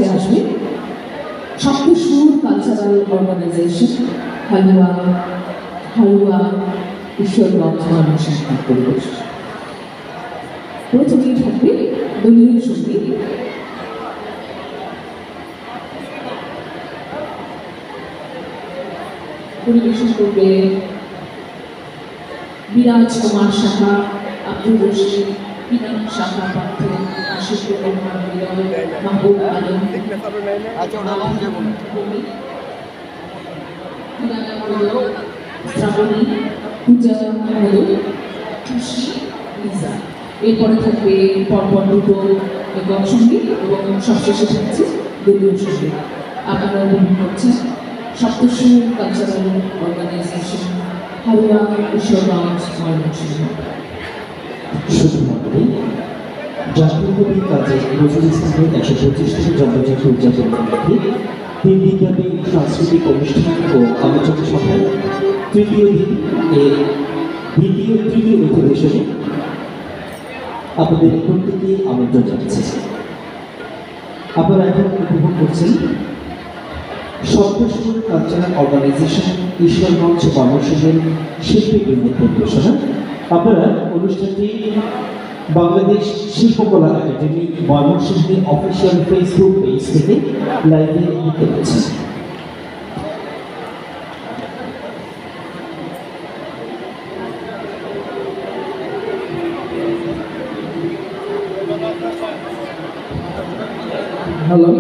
মঞ্চে আসবে সপ্তসুর cultural organisation হালুয়া ঈশ্বরগঞ্জ মানসিক পরিবেশ। প্রথমেই থাকবে দলীয় সঙ্গীত। পরিবেশন করবে বিরাজ কুমার সাহা, আব্দুল রশিদ, পিনাক সাহা পাত্র, আশিস কুমার বিরয়, মাহবুব আলম, শ্রাবণী, পূজা মদন, খুশি, লিজা। এরপরে থাকবে পরপর দুটো একক সঙ্গীত এবং সবশেষে থাকছে দলীয় সঙ্গীত। আপনারা উপভোগ করছেন সপ্তসুর কালচারাল অর্গানাইজেশন হালুয়া ঈশ্বরগঞ্জ ময়মনসিংহ। শুধুমাত্র জাতীয় কবি কাজী নজরুল ইসলামের ১২৫তম জন্মজয়ন্তী উদযাপন উপলক্ষে ৩ দিনব্যাপী সাংস্কৃতিক অনুষ্ঠান ও আলোচনা সভায় তৃতীয় অধিবেশনে আপনাদের প্রত্যেকে আমন্ত্রণ জানাচ্ছি। আপনারা এখন উপভোগ করছেন সপ্তসুর কালচারাল অর্গানাইজেশন ঈশ্বরগঞ্জ ময়মনসিংহের শিল্পীবৃন্দের পরিবেশনা। আপনারা অনুষ্ঠানটি বাংলাদেশ শিল্পকলা একাডেমি ময়মনসিংহের অফিসিয়াল ফেসবুক পেজ থেকে লাইভে দেখতে পাচ্ছেন। হ্যালো,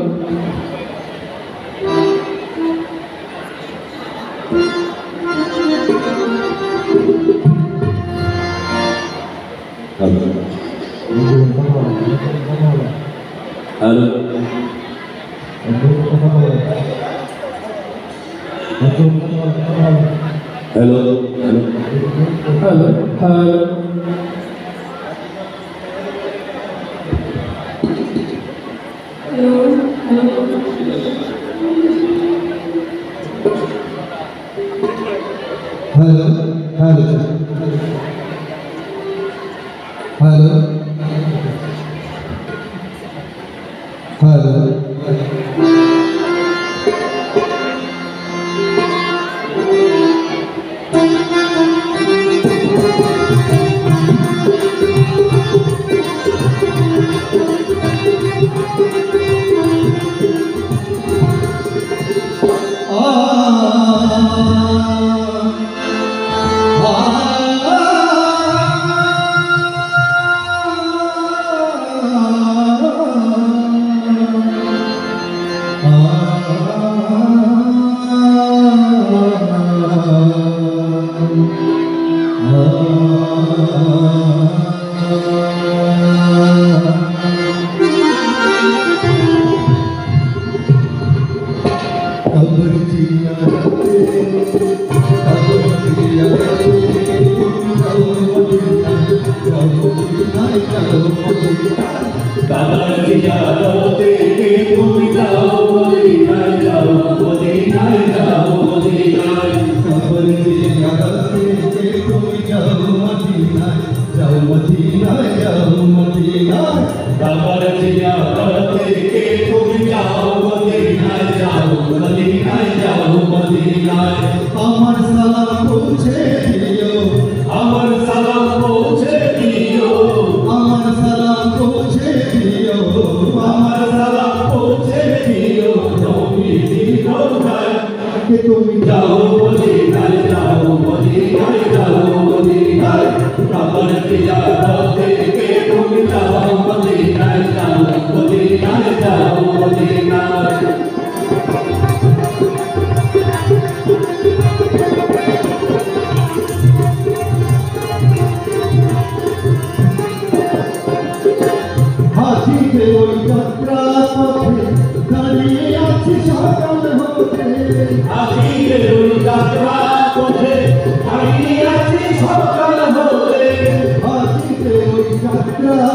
যাত্রা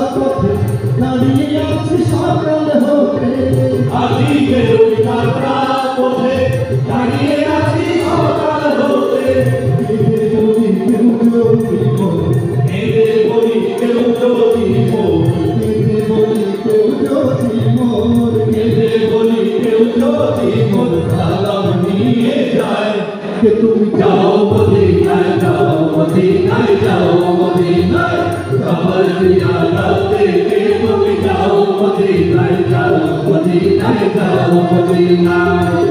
পথে দাঁড়িয়ে আছে সকাল হতে থেকে তুমি যাও মদিনায় যাও মদিনায় যাও মদিনায়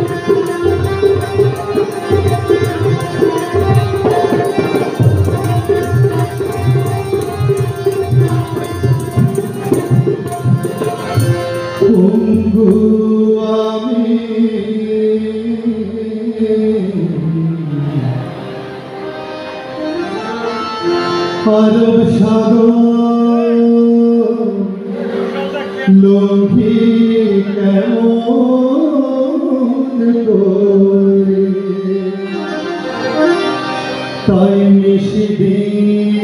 বন্ধু আমি আরব সাগর লঙ্ঘি কেমন করে তাই নিশিদিন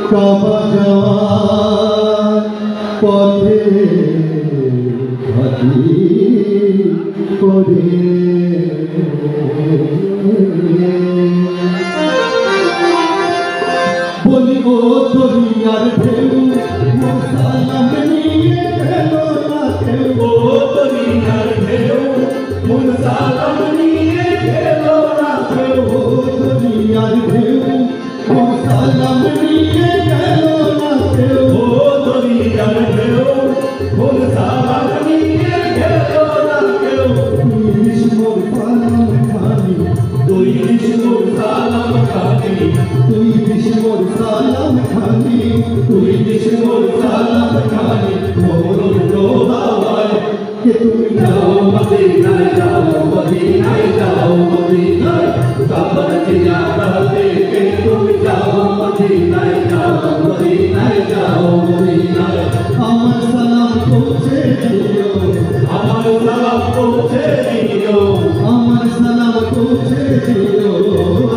কাবা যাওয়ার পথে ঘাটি করে বলি ও দরিয়ার ঢেউ সালাম নিয়ে গেল না কেউ ও দরিয়ার ঢেউ সালাম নিয়ে গেল না কেউ ও দরিয়ার ঢেউ সালাম নিয়ে গেল না কেউ ও দরিয়ার ঢেউ সালাম নিয়ে গেল না কেউ তুই বিষ্ণুর সালাম খানি তুই বিষ্ণুর সালাম খানি তুই বিষ্ণুর সালাম খানি মোর দোহায় কে তুমি যাও মদিনায় যাও মদিনায় যাও মদিনায় কবর জিয়ারতে কে তুমি যাও মদিনায় যাও মদিনায় যাও মদিনায় আমার সালাম পৌঁছে দিও আমার সালাম পৌঁছে দিও আমার সালাম পৌঁছে দিও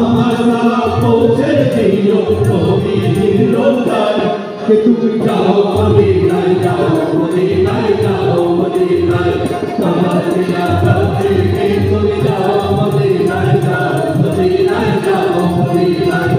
আমার সালাম পৌঁছে দিও তুমি হিন্দুস্তান কে তুমি যাও মদিনায় যাও মদিনায় যাও মদিনায় কবর জিয়ারতে কে তুমি যাও মদিনায় যাও মদিনায় যাও মদিনায়